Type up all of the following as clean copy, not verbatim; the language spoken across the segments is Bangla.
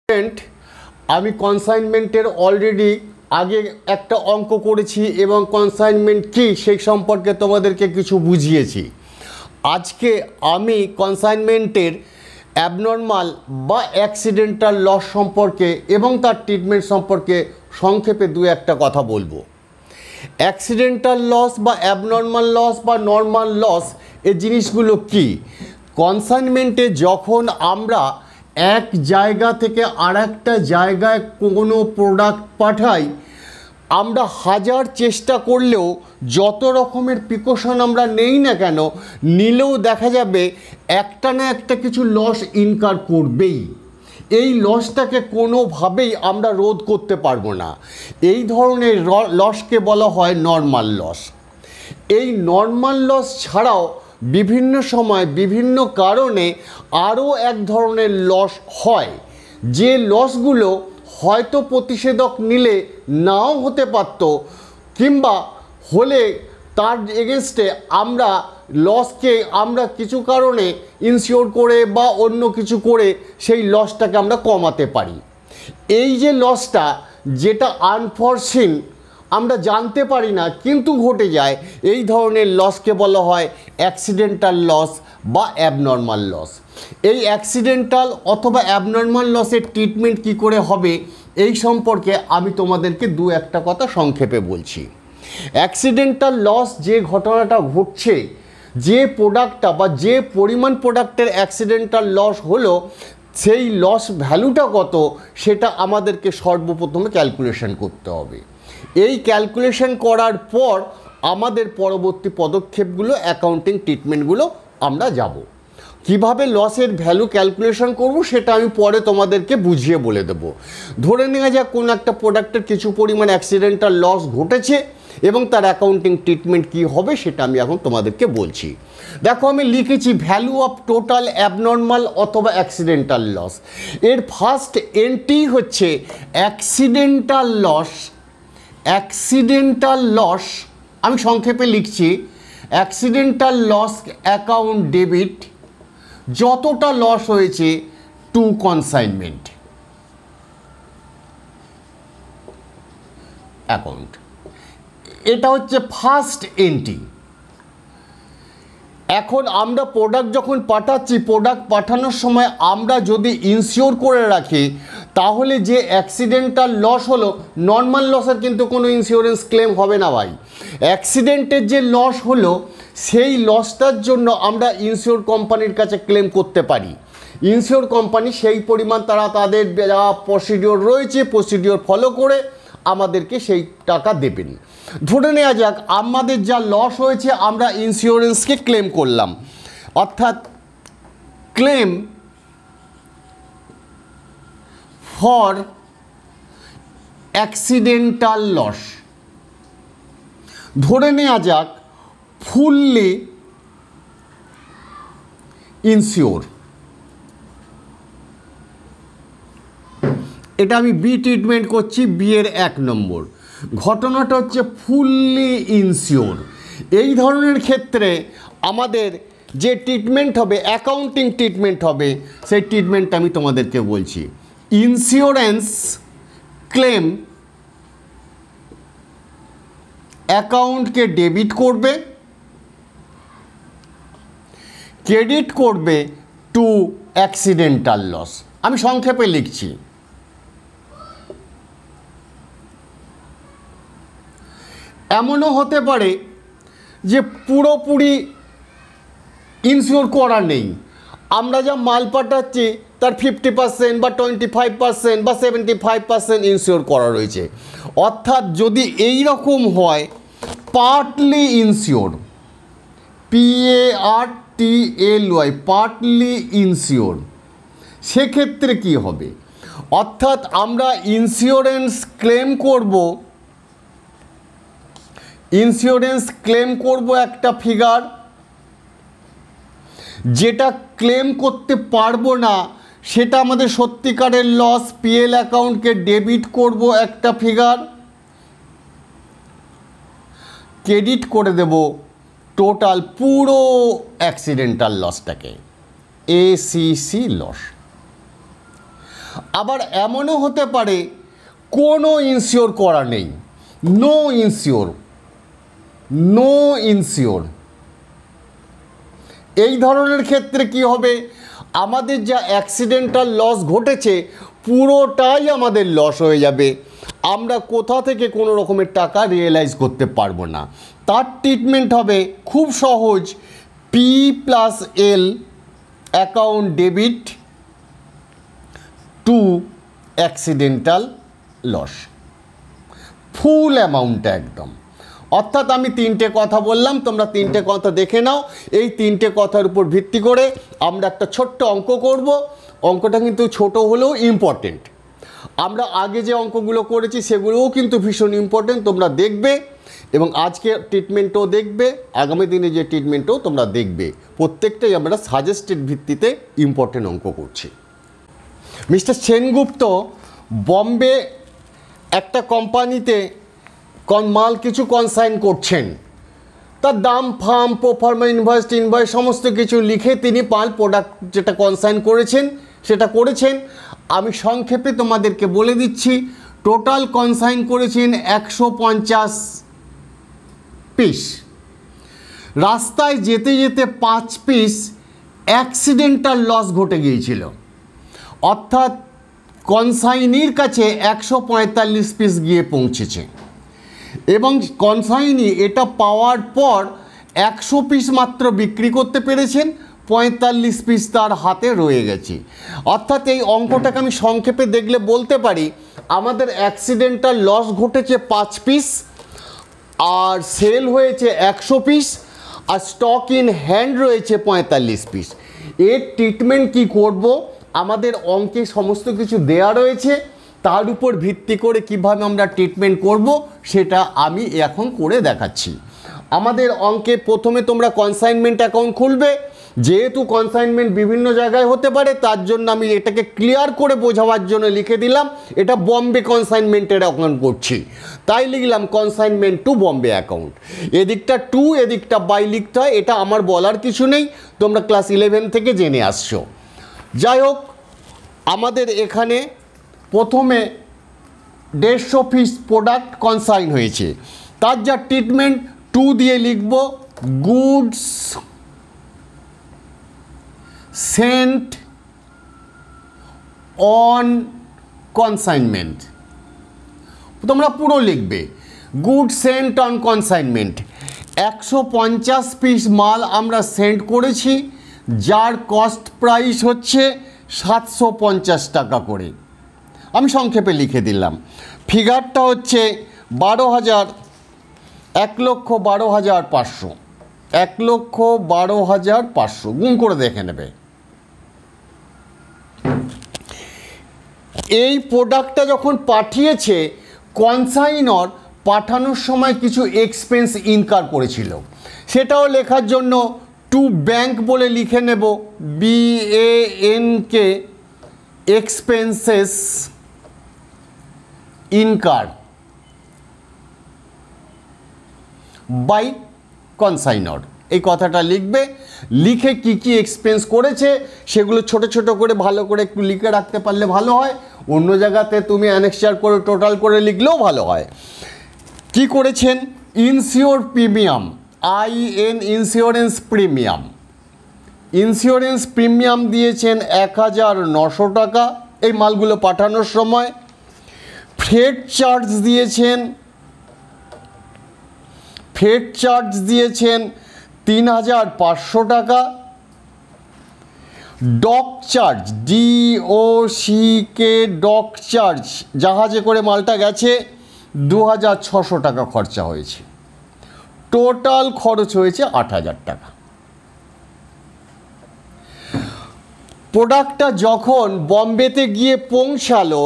আমি কনসাইনমেন্টের অলরেডি আগে একটা অঙ্ক করেছি এবং কনসাইনমেন্ট কি সেই সম্পর্কে তোমাদেরকে কিছু বুঝিয়েছি। আজকে আমি কনসাইনমেন্টের অ্যাবনর্মাল বা অ্যাক্সিডেন্টাল লস সম্পর্কে এবং তার ট্রিটমেন্ট সম্পর্কে সংক্ষেপে দু একটা কথা বলবো। অ্যাক্সিডেন্টাল লস বা অ্যাবনর্মাল লস বা নর্মাল লস এই জিনিসগুলো কি? কনসাইনমেন্টে যখন আমরা এক জায়গা থেকে আরেকটা জায়গায় কোনো প্রোডাক্ট পাঠাই, আমরা হাজার চেষ্টা করলেও যত রকমের প্রিকশন আমরা নেই না কেন, নিলেও দেখা যাবে একটা না একটা কিছু লস ইনকার করবেই। এই লসটাকে কোনোভাবেই আমরা রোধ করতে পারবো না। এই ধরনের লসকে বলা হয় নর্মাল লস। এই নর্মাল লস ছাড়াও বিভিন্ন সময় বিভিন্ন কারণে আরও এক ধরনের লস হয়, যে লসগুলো হয়তো প্রতিষেধক নিলে নাও হতে পারত, কিংবা হলে তার এগেনস্টে আমরা লসকে আমরা কিছু কারণে ইনশিওর করে বা অন্য কিছু করে সেই লসটাকে আমরা কমাতে পারি। এই যে লসটা, যেটা আনফরসিন, আমরা জানতে পারি না কিন্তু ঘটে যায়, এই ধরনের লসকে বলা হয় অ্যাক্সিডেন্টাল লস বা অ্যাবনর্মাল লস। এই অ্যাক্সিডেন্টাল অথবা অ্যাবনর্মাল লসের ট্রিটমেন্ট কী করে হবে এই সম্পর্কে আমি তোমাদেরকে দু একটা কথা সংক্ষেপে বলছি। অ্যাক্সিডেন্টাল লস যে ঘটনাটা ঘটছে, যে প্রোডাক্টটা বা যে পরিমাণ প্রোডাক্টের অ্যাক্সিডেন্টাল লস হলো, সেই লস ভ্যালুটা কত সেটা আমাদেরকে সর্বপ্রথমে ক্যালকুলেশন করতে হবে। এই ক্যালকুলেশন করার পর আমাদের পরবর্তী পদক্ষেপগুলো, অ্যাকাউন্টিং ট্রিটমেন্টগুলো আমরা যাব। কিভাবে লসের ভ্যালু ক্যালকুলেশন করব সেটা আমি পরে তোমাদেরকে বুঝিয়ে বলে দেব। ধরে নেওয়া যাক কোনো একটা প্রোডাক্টের কিছু পরিমাণ অ্যাক্সিডেন্টাল লস ঘটেছে এবং তার অ্যাকাউন্টিং ট্রিটমেন্ট কী হবে সেটা আমি এখন তোমাদেরকে বলছি। দেখো, আমি লিখেছি ভ্যালু অফ টোটাল অ্যাবনর্মাল অথবা অ্যাক্সিডেন্টাল লস। এর ফার্স্ট এন্ট্রি হচ্ছে অ্যাক্সিডেন্টাল লস। অ্যাক্সিডেন্টাল লস আমি সংক্ষেপে লিখছি অ্যাক্সিডেন্টাল লস অ্যাকাউন্ট ডেবিট, যতটা লস হয়েছে টু কনসাইনমেন্ট অ্যাকাউন্ট। এটা হচ্ছে ফার্স্ট এন্ট্রি। এখন আমরা প্রোডাক্ট যখন পাঠাচ্ছি, প্রোডাক্ট পাঠানোর সময় আমরা যদি ইনশিওর করে রাখি, তাহলে যে অ্যাক্সিডেন্টাল লস হলো, নর্মাল লসের কিন্তু কোনো ইন্স্যুরেন্স ক্লেম হবে না ভাই। অ্যাক্সিডেন্টের যে লস হলো সেই লসটার জন্য আমরা ইন্স্যুর কোম্পানির কাছে ক্লেম করতে পারি। ইন্স্যুর কোম্পানি সেই পরিমাণ তারা তাদের যা প্রসিডিওর রয়েছে, প্রসিডিওর ফলো করে আমাদেরকে সেই টাকা দেবেন। ধরে নেওয়া যাক আমাদের যা লস হয়েছে আমরা ইন্স্যুরেন্সকে ক্লেম করলাম, অর্থাৎ ক্লেম ফর অ্যাক্সিডেন্টাল লস। ধরে নেওয়া যাক ফুললি ইনসিওর। এটা আমি বি ট্রিটমেন্ট করছি, বি এর 1 নম্বর। ঘটনাটা হচ্ছে ফুললি ইনসিওর। এই ধরনের ক্ষেত্রে আমাদের যে ট্রিটমেন্ট হবে, অ্যাকাউন্টিং ট্রিটমেন্ট হবে, সেই ট্রিটমেন্টটা আমি তোমাদেরকে বলছি। ইন্স্যুরেন্স ক্লেম অ্যাকাউন্টকে ডেবিট করবে, ক্রেডিট করবে টু অ্যাক্সিডেন্টাল লস। আমি সংক্ষেপে লিখছি। এমনও হতে পারে যে পুরোপুরি ইনশিওর করা নেই, আমরা যা মাল পাঠাচ্ছি তার 50% বা 25% বা 75% ইনশিওর করা রয়েছে। অর্থাৎ যদি এই রকম হয় partly ensure, PARTLY, partly ensure, সেক্ষেত্রে কি হবে? অর্থাৎ আমরা ইন্স্যুরেন্স ক্লেম করব একটা ফিগার, যেটা ক্লেম করতে পারবো না সেটা আমাদের সত্যিকারের লস, PL অ্যাকাউন্টকে ডেবিট করব একটা ফিগার, ক্রেডিট করে দেব টোটাল পুরো অ্যাক্সিডেন্টাল লসটাকে, ACC লস। আবার এমনও হতে পারে কোনো ইনসিওর করা নেই, নো ইনসিওর। এই ধরনের ক্ষেত্রে কি হবে, আমাদের যা অ্যাক্সিডেন্টাল লস ঘটেছে পুরোটাই আমাদের লস হয়ে যাবে, আমরা কোথা থেকে কোনো রকমের টাকা রিয়েলাইজ করতে পারবো না। তার ট্রিটমেন্ট হবে খুব সহজ, P+L account debit to accidental loss, full অ্যামাউন্টটা একদম। অর্থাৎ আমি তিনটে কথা বললাম, তোমরা তিনটে কথা দেখে নাও। এই তিনটে কথার উপর ভিত্তি করে আমরা একটা ছোট্ট অঙ্ক করব। অঙ্কটা কিন্তু ছোট হলেও ইম্পর্টেন্ট। আমরা আগে যে অঙ্কগুলো করেছি সেগুলোও কিন্তু ভীষণ ইম্পর্টেন্ট, তোমরা দেখবে এবং আজকে ট্রিটমেন্টও দেখবে, আগামী দিনে যে ট্রিটমেন্টও তোমরা দেখবে। প্রত্যেকটাই আমরা সাজেস্টেড ভিত্তিতে ইম্পর্টেন্ট অঙ্ক করছি। মিস্টার সেনগুপ্ত বম্বে একটা কোম্পানিতে মাল কিছু কনসাইন করছেন, তার দাম ফার্ম প্রোফার্মা ইনভয়েস সমস্ত কিছু লিখে তিনি প্রোডাক্ট যেটা কনসাইন করেছেন সেটা করেছেন। আমি সংক্ষেপে তোমাদেরকে বলে দিচ্ছি, টোটাল কনসাইন করেছেন 150 পিস। রাস্তায় যেতে যেতে 5 পিস অ্যাক্সিডেন্টাল লস ঘটে গিয়েছিল, অর্থাৎ কনসাইনির কাছে 145 পিস গিয়ে পৌঁছেছে এবং কনসাইনি এটা পাওয়ার পর 100 পিস মাত্র বিক্রি করতে পেরেছেন, 45 পিস তার হাতে রয়ে গেছে। অর্থাৎ এই অঙ্কটাকে আমি সংক্ষেপে দেখলে বলতে পারি, আমাদের অ্যাক্সিডেন্টাল লস ঘটেছে 5 পিস, আর সেল হয়েছে 100 পিস, আর স্টক ইন হ্যান্ড রয়েছে 45 পিস। এর ট্রিটমেন্ট কি করব, আমাদের অঙ্কে সমস্ত কিছু দেয়া রয়েছে, তার উপর ভিত্তি করে কিভাবে আমরা ট্রিটমেন্ট করব সেটা আমি এখন করে দেখাচ্ছি। আমাদের অঙ্কে প্রথমে তোমরা কনসাইনমেন্ট অ্যাকাউন্ট খুলবে। যেহেতু কনসাইনমেন্ট বিভিন্ন জায়গায় হতে পারে, তার জন্য আমি এটাকে ক্লিয়ার করে বোঝাবার জন্য লিখে দিলাম এটা বম্বে কনসাইনমেন্টের অ্যাকাউন্ট করছি, তাই লিখলাম কনসাইনমেন্ট টু বম্বে অ্যাকাউন্ট। এদিকটা টু, এদিকটা বাই লিখতে হয়, এটা আমার বলার কিছু নেই, তোমরা ক্লাস 11 থেকে জেনে আসছো। যাই হোক, আমাদের এখানে প্রথমে 150 পিস প্রোডাক্ট কনসাইন হয়েছে, তার যা ট্রিটমেন্ট টু দিয়ে লিখব গুডস সেন্ট অন কনসাইনমেন্ট। তোমরা পুরো লিখবে good sent on consignment. 150 piece মাল আমরা সেন্ড করেছি, যার কস্ট প্রাইস হচ্ছে 750 টাকা করে। আমি সংক্ষেপে লিখে দিলাম, ফিগারটা হচ্ছে 1,12,500, 1,12,500 গুণ করে দেখে নেবে। এই প্রোডাক্টটা যখন পাঠিয়েছে, কনসাইনর পাঠানোর সময় কিছু এক্সপেন্স ইনকার করেছিল, সেটাও লেখার জন্য টু ব্যাংক বলে লিখে নেব, BANK, expenses incur by consignor. এই কথাটা লিখবে, লিখে কি কি এক্সপেন্স করেছে সেগুলো ছোট ছোট করে ভালো করে একটু লিখে রাখতে পারলে ভালো হয়। অন্য জায়গাতে তুমি অ্যানেক্সার করে টোটাল করে লিখলেও ভালো হয়। কি করেছেন, insure premium, IN insurance premium, insurance premium দিয়েছেন 1,900 টাকা এই মালগুলো পাঠানোর সময়। ফ্রেট চার্জ দিয়েছেন, 3,500 টাকা। Dock charge, DOCK dock charge, জাহাজে করে মালটা গেছে, 2,600 টাকা খরচা হয়েছে। টোটাল খরচ হয়েছে 8,000 টাকা। প্রোডাক্টটা যখন বম্বেতে গিয়ে পৌঁছালো,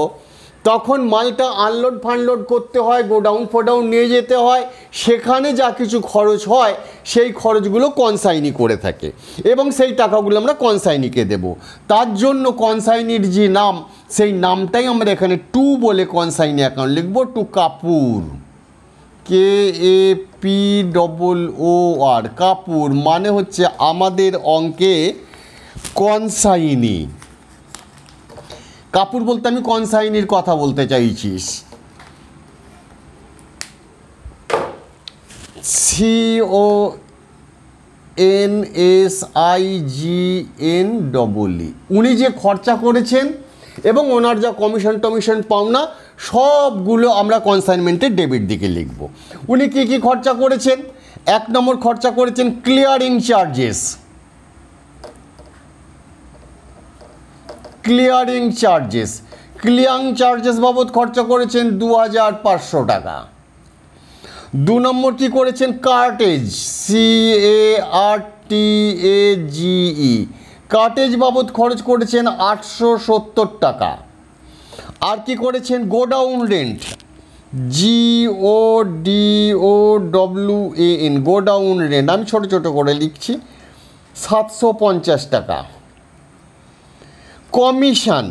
তখন মালটা আনলোড ফানলোড করতে হয়, গোডাউন ফোডাউন নিয়ে যেতে হয়, সেখানে যা কিছু খরচ হয় সেই খরচগুলো কনসাইনি করে থাকে এবং সেই টাকাগুলো আমরা কনসাইনিকে দেব। তার জন্য কনসাইনির যে নাম, সেই নামটাই আমরা এখানে টু বলে কনসাইনি অ্যাকাউন্ট লিখব, টু কাপুর, KAPOOR, কাপুর মানে হচ্ছে আমাদের অঙ্কে কনসাইনি। কাপুর বলতে আমি কনসাইনির কথা বলতে চাইছি। CONSIGNE, উনি যে খরচা করেছেন এবং ওনার যা কমিশন টমিশন পাওনা সবগুলো আমরা কনসাইনমেন্টের ডেবিট দিকে লিখব। উনি কি কি খরচা করেছেন? 1 নম্বর খরচা করেছেন ক্লিয়ারিং চার্জেস। ক্লিয়ারিং চার্জেস বাবদ খরচা করেছেন 2500 টাকা। 2 নম্বর কি করেছেন? কার্টেজ, CARTAGE, কার্টেজ বাবদ খরচ করেছেন 870 টাকা। আর কি করেছেন? Godown rent, GODOWAN, godown rent, আমি ছোট ছোট করে লিখছি, 750 টাকা। কমিশন,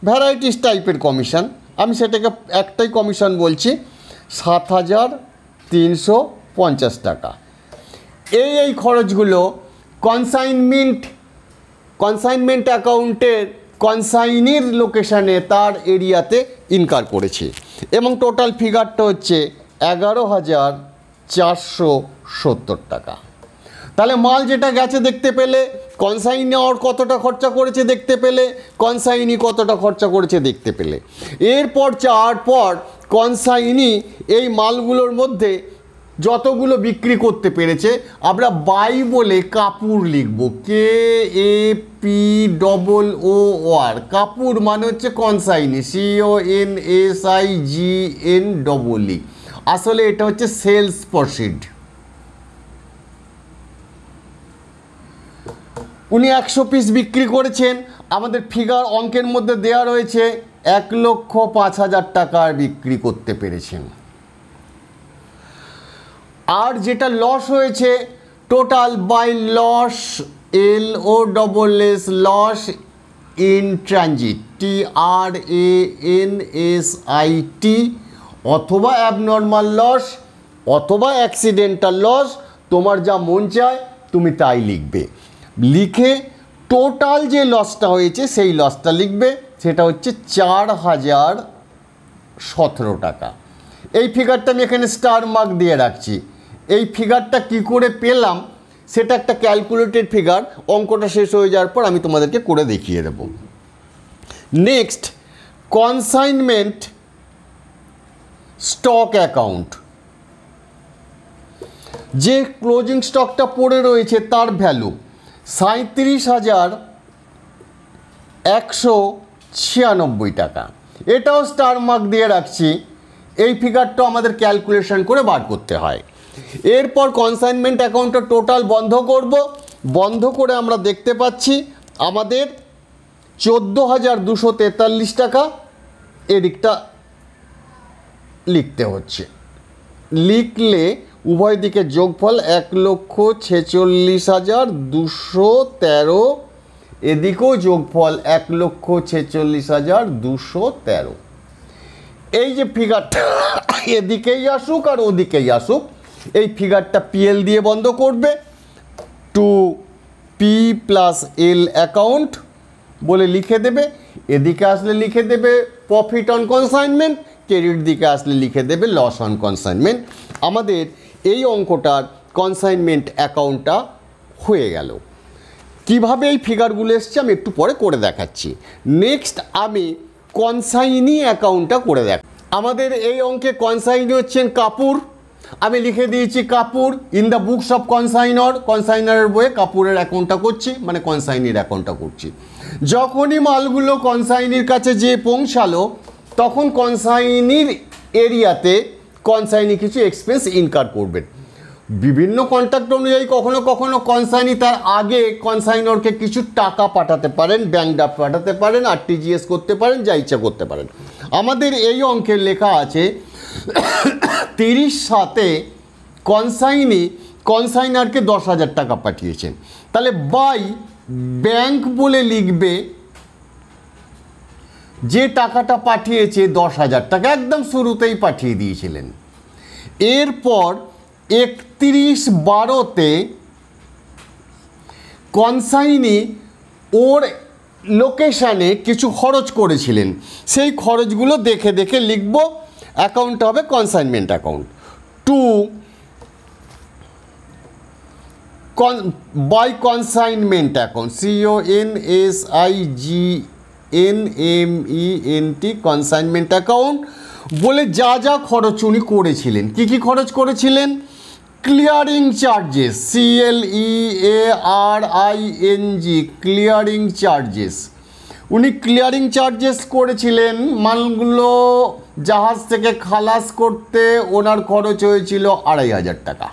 ভ্যারাইটিস টাইপের কমিশন, আমি সেটাকে একটাই কমিশন বলছি, 7350 টাকা। এই খরচগুলো কনসাইনমেন্ট অ্যাকাউন্টের কনসাইনির লোকেশানে তার এরিয়াতে ইনকার করেছে এবং টোটাল ফিগারটা হচ্ছে 11,470 টাকা। তাহলে মাল যেটা গেছে দেখতে পেলে, কনসাইনি আর কতটা খরচা করেছে দেখতে পেলে, কনসাইনি কতটা খরচা করেছে দেখতে পেলে। এরপর যাওয়ার পর কনসাইনি এই মালগুলোর মধ্যে যতগুলো বিক্রি করতে পেরেছে আমরা বাই বলে কাপুর লিখব, KAPOOR, কাপুর মানে হচ্ছে কনসাইনি, CONSIGNE, আসলে এটা হচ্ছে সেলস প্রসিড। উনি 100 পিস বিক্রি করেছেন, আমাদের ফিগার অঙ্কের মধ্যে দেওয়া রয়েছে 1,05,000 টাকার বিক্রি করতে পেরেছেন। আর যেটা লস হয়েছে total by loss, LOSS, loss in transit, TRANSIT, অথবা অ্যাবনর্মাল লস অথবা অ্যাক্সিডেন্টাল লস, তোমার যা মন চায় তুমি তাই লিখবে। লিখে টোটাল যে লসটা হয়েছে সেই লসটা লিখবে, সেটা হচ্ছে 4,017 টাকা। এই ফিগারটা আমি এখানে স্টার মার্ক দিয়ে রাখছি। এই ফিগারটা কি করে পেলাম সেটা একটা ক্যালকুলেটেড ফিগার, অঙ্কটা শেষ হয়ে যাওয়ার পর আমি তোমাদেরকে করে দেখিয়ে দেব। নেক্সট, কনসাইনমেন্ট স্টক অ্যাকাউন্ট, যে ক্লোজিং স্টকটা পড়ে রয়েছে তার ভ্যালু 37,196 টাকা। এটাও স্টার মার্ক দিয়ে রাখছি। এই ফিগারটা আমাদের ক্যালকুলেশন করে বার করতে হয়। এরপর কনসাইনমেন্ট অ্যাকাউন্টটা টোটাল বন্ধ করব। বন্ধ করে আমরা দেখতে পাচ্ছি আমাদের 14,243 টাকা এদিকটা লিখতে হচ্ছে। লিখলে উভয় দিকে যোগফল 1,46,213, এদিকেও যোগফল 1,46,213। এই যে ফিগারটা এদিকেই আসুক আর ওদিকেই আসুক, এই ফিগারটা PL দিয়ে বন্ধ করবে, টু P+L অ্যাকাউন্ট বলে লিখে দেবে। এদিকে আসলে লিখে দেবে প্রফিট অন কনসাইনমেন্ট, ক্রেডিট দিকে আসলে লিখে দেবে লস অন কনসাইনমেন্ট। আমাদের এই অঙ্কটার কনসাইনমেন্ট অ্যাকাউন্টটা হয়ে গেল। কিভাবে এই ফিগারগুলো এসছে আমি একটু পরে করে দেখাচ্ছি। নেক্সট আমি কনসাইনি অ্যাকাউন্টটা করে দেখ। আমাদের এই অঙ্কে কনসাইনি হচ্ছেন কাপুর, আমি লিখে দিয়েছি Kapoor in the books of consignor, কনসাইনারের বইয়ে কাপুরের অ্যাকাউন্টটা করছি, মানে কনসাইনির অ্যাকাউন্টটা করছি। যখনই মালগুলো কনসাইনির কাছে যে পৌঁছালো তখন কনসাইনির এরিয়াতে কনসাইনি কিছু এক্সপেন্স ইনকার করবেন। বিভিন্ন কন্ট্রাক্ট অনুযায়ী কখনো কখনো কনসাইনি তার আগে কনসাইনরকে কিছু টাকা পাঠাতে পারেন, ব্যাংক ড্রাফট পাঠাতে পারেন, RTGS করতে পারেন, যা ইচ্ছা করতে পারেন। আমাদের এই অঙ্কের লেখা আছে 30/7 কনসাইনি কনসাইনারকে 10,000 টাকা পাঠিয়েছেন। তাহলে বাই ব্যাংক বলে লিখবে যে টাকাটা পাঠিয়েছে 10,000 টাকা, একদম শুরুতেই পাঠিয়ে দিয়েছিলেন। এরপর 31/12 কনসাইনি ওর লোকেশানে কিছু খরচ করেছিলেন, সেই খরচগুলো দেখে দেখে লিখব। অ্যাকাউন্টটা হবে consignment account. 2 by consignment account, CONSIGNMENT, consignment account বলে যা যা খরচ উনি করেছিলেন। কি কি খরচ করেছিলেন? Clearing charges, CLEARING, clearing charges. উনি ক্লিয়ারিং চার্জেস করেছিলেন, মালগুলো জাহাজ থেকে খালাস করতে ওনার খরচ হয়েছিল 2500 টাকা।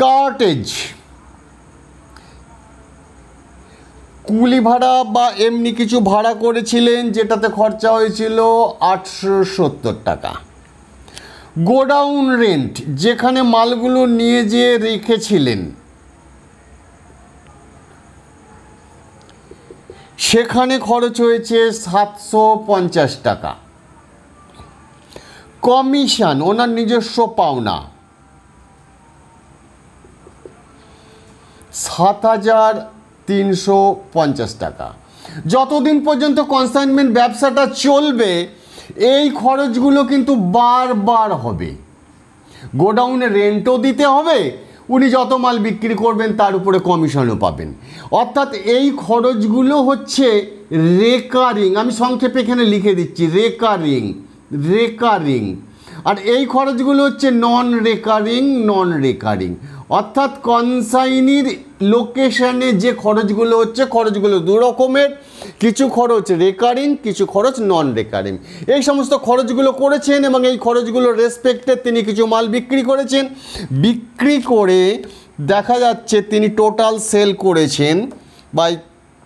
কার্টেজ, কুলি ভাড়া বা এমনি কিছু ভাড়া করেছিলেন যেটাতে খরচা হয়েছিল 870 টাকা। গোডাউন রেন্ট, যেখানে মালগুলো নিয়ে যেয়ে রেখেছিলেন সেখানে খরচ হয়েছে 750 টাকা। কমিশন, ওনার নিজস্ব পাওনা 7350 টাকা। যতদিন পর্যন্ত কনসাইনমেন্ট ব্যবসাটা চলবে এই খরচগুলো কিন্তু বারবার হবে। গোডাউনে রেন্টও দিতে হবে, উনি যত মাল বিক্রি করবেন তার উপরে কমিশনও পাবেন। অর্থাৎ এই খরচগুলো হচ্ছে রেকারিং, আমি সংক্ষেপে এখানে লিখে দিচ্ছি, রেকারিং। আর এই খরচগুলো হচ্ছে নন রেকারিং। অর্থাৎ কনসাইনির লোকেশানে যে খরচগুলো হচ্ছে, খরচগুলো দু রকমের, কিছু খরচ রেকারিং, কিছু খরচ নন রেকারিং। এই সমস্ত খরচগুলো করেছেন এবং এই খরচগুলো রেসপেক্টে তিনি কিছু মাল বিক্রি করেছেন। বিক্রি করে দেখা যাচ্ছে তিনি টোটাল সেল করেছেন, বাই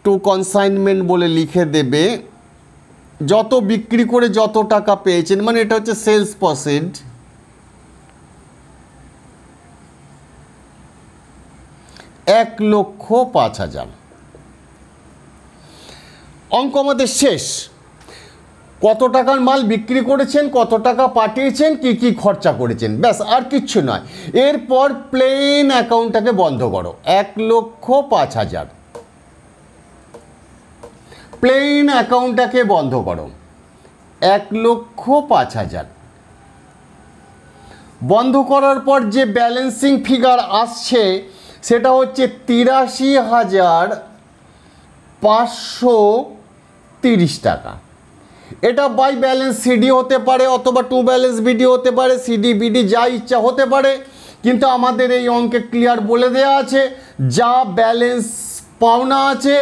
টু কনসাইনমেন্ট বলে লিখে দেবে, যত বিক্রি করে যত টাকা পেয়েছেন, মানে এটা হচ্ছে সেলস প্রসিড, 1,05,000। অঙ্ক আমাদের শেষ। কত টাকার মাল বিক্রি করেছেন, কত টাকা পাঠিয়েছেন, কি কি খরচা করেছেন, ব্যাস আর কিচ্ছু নয়। এরপর প্লেন অ্যাকাউন্টটাকে বন্ধ করো, 1,05,000। প্লেন অ্যাকাউন্টটাকে বন্ধ করো, 1,05,000। বন্ধ করার পর যে ব্যালেন্সিং ফিগার আসছে সেটা হচ্ছে 83,530 টাকা। এটা বাই ব্যালেন্স সিডি হতে পারে অথবা টু ব্যালেন্স বিডি হতে পারে, সিডি বিডি যা ইচ্ছা হতে পারে, কিন্তু আমাদের এই অঙ্কে ক্লিয়ার বলে দেওয়া আছে যা ব্যালেন্স পাওনা আছে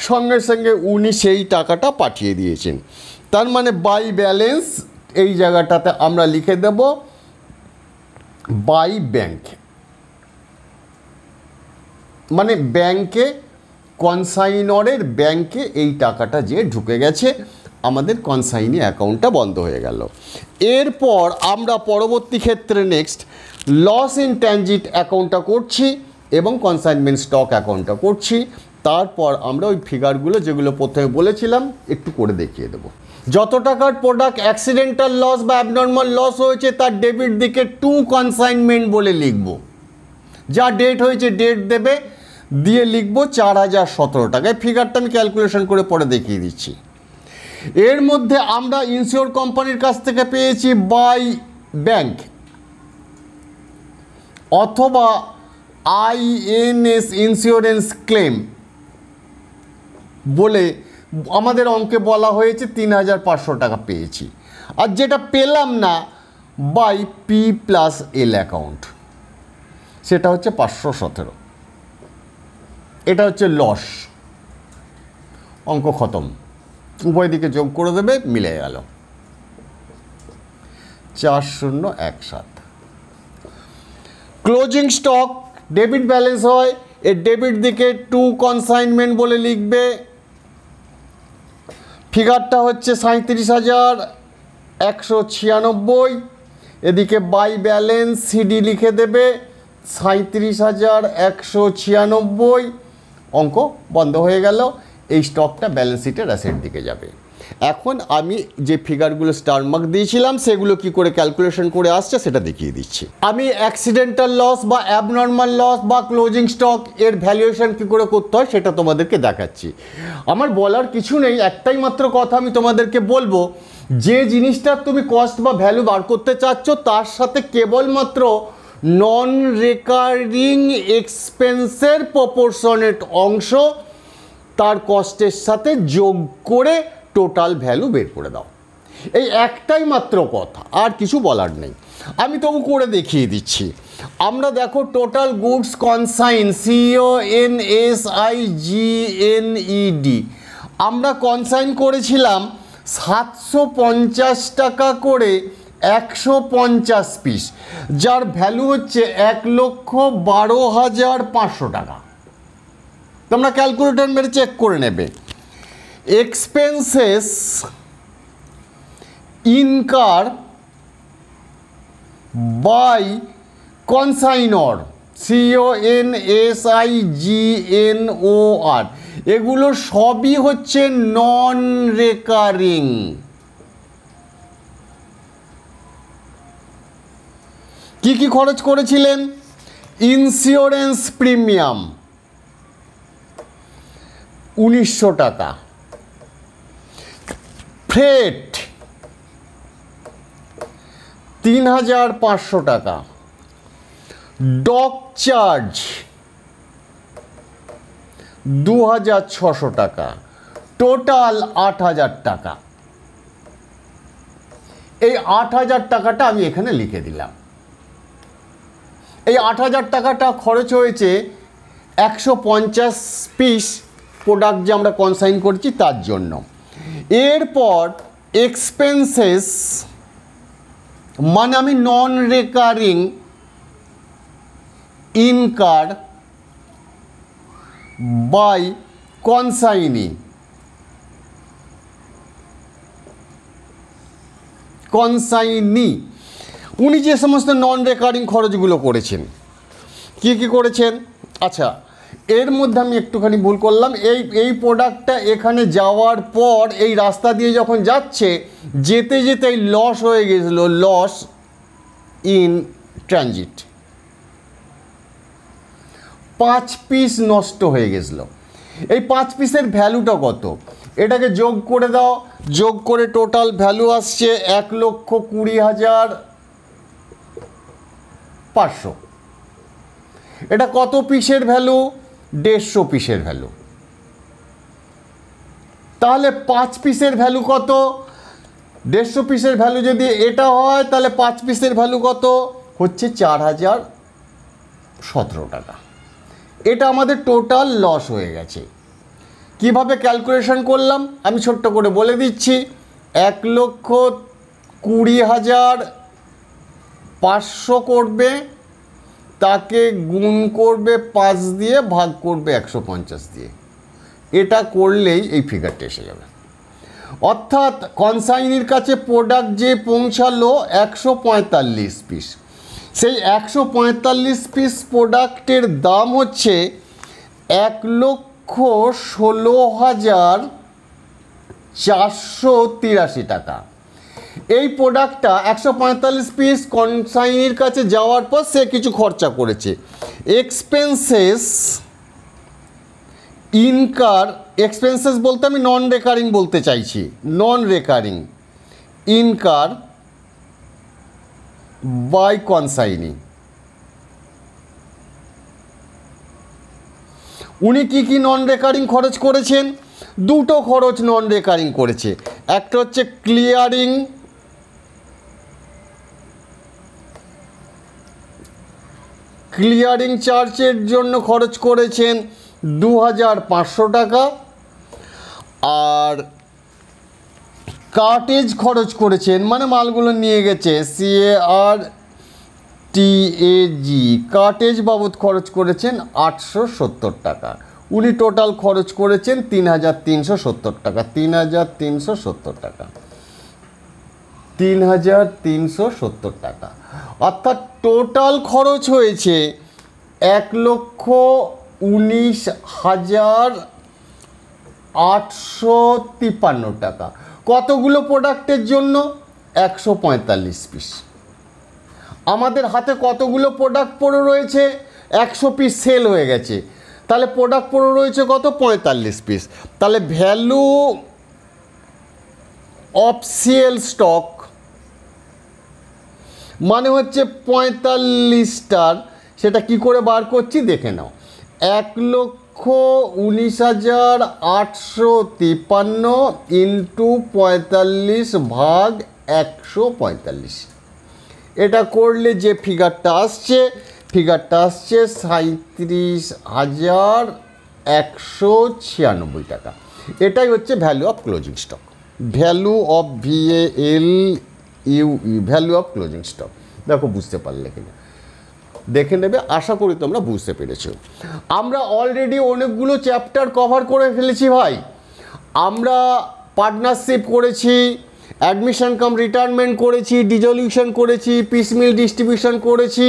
সঙ্গে সঙ্গে উনি সেই টাকাটা পাঠিয়ে দিয়েছেন। তার মানে বাই ব্যালেন্স এই জায়গাটাতে আমরা লিখে দেব বাই ব্যাংক, মানে ব্যাংকে, কনসাইনরের ব্যাংকে এই টাকাটা যে ঢুকে গেছে, আমাদের কনসাইনি অ্যাকাউন্টটা বন্ধ হয়ে গেল। এরপর আমরা পরবর্তী ক্ষেত্রে নেক্সট লস ইন ট্রানজিট অ্যাকাউন্টটা করছি এবং কনসাইনমেন্ট স্টক অ্যাকাউন্টটা করছি। তারপর আমরা ওই ফিগারগুলো যেগুলো প্রথমে বলেছিলাম একটু করে দেখিয়ে দেবো। যত টাকার প্রোডাক্ট অ্যাক্সিডেন্টাল লস বা অ্যাবনর্মাল লস হয়েছে তার ডেবিট দিকে টু কনসাইনমেন্ট বলে লিখব, যা ডেট হয়েছে ডেট দেবে, দিয়ে লিখব 4017 টাকায়। ফিগারটা আমি ক্যালকুলেশন করে পরে দেখিয়ে দিচ্ছি। এর মধ্যে আমরা ইন্স্যুর কোম্পানির কাছ থেকে পেয়েছি বাই ব্যাংক অথবা INS ইন্স্যুরেন্স ক্লেম বলে আমাদের অঙ্কে বলা হয়েছে 3,500 টাকা পেয়েছি। আর যেটা পেলাম না বাই P+L অ্যাকাউন্ট, সেটা হচ্ছে 517। এটা হচ্ছে লস। অঙ্ক খতম, উভয় দিকে যোগ করে দেবে, মিলে গেল 4017। ক্লোজিং স্টক ডেবিট ব্যালেন্স হয়, এর ডেবিট দিকে টু কনসাইনমেন্ট বলে লিখবে। ফিগারটা হচ্ছে 37,196। এদিকে বাই ব্যালেন্স সিডি লিখে দেবে 37,196। অঙ্ক বন্ধ হয়ে গেল। এই স্টকটা ব্যালেন্স শিটের অ্যাসেট দিকে যাবে। এখন আমি যে ফিগারগুলো স্টার মার্ক দিয়েছিলাম সেগুলো কি করে ক্যালকুলেশন করে আসছে সেটা দেখিয়ে দিচ্ছি। আমি অ্যাক্সিডেন্টাল লস বা অ্যাবনর্মাল লস বা ক্লোজিং স্টক এর ভ্যালুয়েশন কী করে করতে হয় সেটা তোমাদেরকে দেখাচ্ছি। আমার বলার কিছু নেই, একটাই মাত্র কথা আমি তোমাদেরকে বলবো, যে জিনিসটা তুমি কস্ট বা ভ্যালু বার করতে চাচ্ছ তার সাথে কেবলমাত্র নন রেকারিং এক্সপেন্সের প্রপোর্শনেট অংশ তার কস্টের সাথে যোগ করে টোটাল ভ্যালু বের করে দাও। এই একটাই মাত্র কথা, আর কিছু বলার নেই। আমি তবু করে দেখিয়ে দিচ্ছি। আমরা দেখো টোটাল গুডস কনসাইন CONSIGNED আমরা কনসাইন করেছিলাম 750 টাকা করে 150 পিস, যার ভ্যালু হচ্ছে 1,12,500 টাকা। তোমরা ক্যালকুলেটর মেরে চেক করে নেবে। Expenses incur by consignor CONSIGNOR এগুলো সবই হচ্ছে নন রেকারিং। কি কি খরচ করেছিলেন? ইন্স্যুরেন্স প্রিমিয়াম 1900 টাকা, ফ্রেট 3500 টাকা, ডক চার্জ 2600 টাকা, টোটাল 8000 টাকা। এই 8000 টাকাটা আমি এখানে লিখে দিলাম। এই 8000 টাকাটা খরচ হয়েছে 150 পিস প্রোডাক্ট যে আমরা কনসাইন করছি তার জন্য। এরপর এক্সপেন্সেস মানে আমি নন রেকারিং ইনকার বাই কনসাইনি উনি যে সমস্ত নন রেকারিং খরচগুলো করেছেন, কি কি করেছেন? আচ্ছা, এর মধ্যে আমি একটুখানি ভুল করলাম। এই প্রোডাক্টটা এখানে যাওয়ার পর এই রাস্তা দিয়ে যখন যাচ্ছে, যেতে যেতে লস হয়ে গেছিলো, লস ইন ট্রানজিট 5 পিস নষ্ট হয়ে গেছিলো। এই 5 পিসের ভ্যালুটা কত? এটাকে যোগ করে দাও, যোগ করে টোটাল ভ্যালু আসছে 1,20,500। এটা কত পিসের ভ্যালু? 150 পিসের ভ্যালু। তাহলে 5 পিসের ভ্যালু কত? 150 পিসের ভ্যালু যদি এটা হয় তাহলে 5 পিসের ভ্যালু কত হচ্ছে? 4017 টাকা। এটা আমাদের টোটাল লস হয়ে গেছে। কিভাবে ক্যালকুলেশন করলাম আমি ছোট্ট করে বলে দিচ্ছি। 1,20,500 করবে, তাকে গুণ করবে 5 দিয়ে, ভাগ করবে 150 দিয়ে। এটা করলেই এই ফিগারটা এসে যাবে। অর্থাৎ কনসাইনির কাছে প্রোডাক্ট যে পৌঁছালো 145 পিস, সেই 145 পিস প্রোডাক্টের দাম হচ্ছে 1,16,483 টাকা। এই প্রোডাক্টটা 145 পিস কনসাইনির কাছে যাওয়ার পর সে কিছু খরচা করেছে। এক্সপেন্সেস ইনকার, এক্সপেন্সেস বলতে আমি নন রেকারিং বলতে চাইছি, নন রেকারিং ইনকার বাই কনসাইনি। উনি কি কি নন রেকারিং খরচ করেছেন? দুটো খরচ নন রেকারিং করেছে। একটা হচ্ছে ক্লিয়ারিং চার্জের জন্য খরচ করেছেন 2,500 টাকা, আর কার্টেজ খরচ করেছেন মানে মালগুলো নিয়ে গেছে CARTAG, কার্টেজ বাবদ খরচ করেছেন 870 টাকা। উনি টোটাল খরচ করেছেন 3,370 টাকা। 3,370 টাকা, 3,370 টাকা। অর্থাৎ টোটাল খরচ হয়েছে 1,19,853 টাকা। কতগুলো প্রোডাক্টের জন্য? 145 পিস। আমাদের হাতে কতগুলো প্রোডাক্ট পড়ে রয়েছে? 100 পিস সেল হয়ে গেছে, তাহলে প্রোডাক্ট পড়ে রয়েছে কত? 45 পিস। তাহলে ভ্যালু অফ সেল স্টক মানে হচ্ছে 45টার, সেটা কি করে বার করছি দেখে নাও। 1,19,853 ইন্টু 45 ভাগ 145, এটা করলে যে ফিগারটা আসছে 37,196 টাকা। এটাই হচ্ছে value of closing stock, value of VALUE, value of closing stock. দেখো বুঝতে পারলে কিনা দেখে নেবে, আশা করি তোমরা বুঝতে পেরেছো। আমরা অলরেডি অনেকগুলো চ্যাপ্টার কভার করে ফেলেছি ভাই। আমরা পার্টনারশিপ করেছি, অ্যাডমিশন কাম রিটায়ারমেন্ট করেছি, ডিজলিউশন করেছি, পিসমিল ডিস্ট্রিবিউশন করেছি,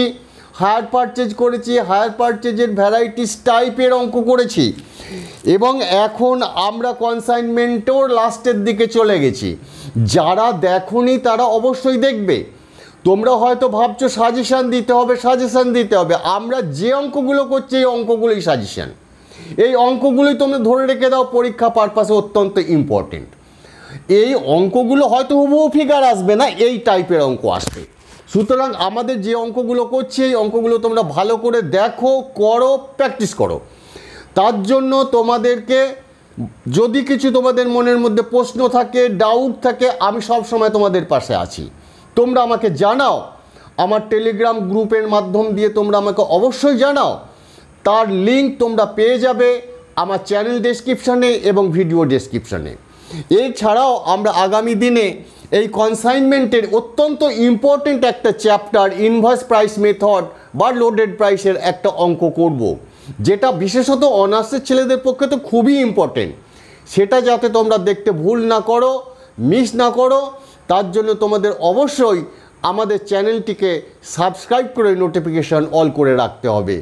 হায়ার পারচেজ করেছি, হায়ার পারচেজের ভ্যারাইটিস টাইপের অঙ্ক করেছি, এবং এখন আমরা কনসাইনমেন্টও লাস্টের দিকে চলে গেছি। যারা দেখোনি তারা অবশ্যই দেখবে। তোমরা হয়তো ভাবছো সাজেশান দিতে হবে, সাজেশান দিতে হবে। আমরা যে অঙ্কগুলো করছি এই অঙ্কগুলোই সাজেশান, এই অঙ্কগুলোই তোমরা ধরে রেখে দাও, পরীক্ষা পারপাসে অত্যন্ত ইম্পর্টেন্ট। এই অঙ্কগুলো হয়তো হুবহু ফিগার আসবে না, এই টাইপের অঙ্ক আসবে। সুতরাং আমাদের যে অঙ্কগুলো করছি এই অঙ্কগুলো তোমরা ভালো করে দেখো, করো, প্র্যাকটিস করো। তার জন্য তোমাদেরকে যদি কিছু তোমাদের মনের মধ্যে প্রশ্ন থাকে, ডাউট থাকে, আমি সব সময় তোমাদের পাশে আছি। তোমরা আমাকে জানাও, আমার টেলিগ্রাম গ্রুপের মাধ্যম দিয়ে তোমরা আমাকে অবশ্যই জানাও। তার লিঙ্ক তোমরা পেয়ে যাবে আমার চ্যানেল ডেসক্রিপশানে এবং ভিডিও ডেসক্রিপশানে। এছাড়াও আমরা আগামী দিনে এই কনসাইনমেন্টের অত্যন্ত ইম্পর্টেন্ট একটা চ্যাপ্টার ইনভার্স প্রাইস মেথড বা লোডেড প্রাইসের একটা অঙ্ক করব, যেটা বিশেষত অনার্সের ছেলেদের পক্ষে তো খুবই ইম্পর্টেন্ট। সেটা যাতে তোমরা দেখতে ভুল না করো, মিস না করো, তার জন্য তোমাদের অবশ্যই আমাদের চ্যানেলটিকে সাবস্ক্রাইব করে নোটিফিকেশান অল করে রাখতে হবে।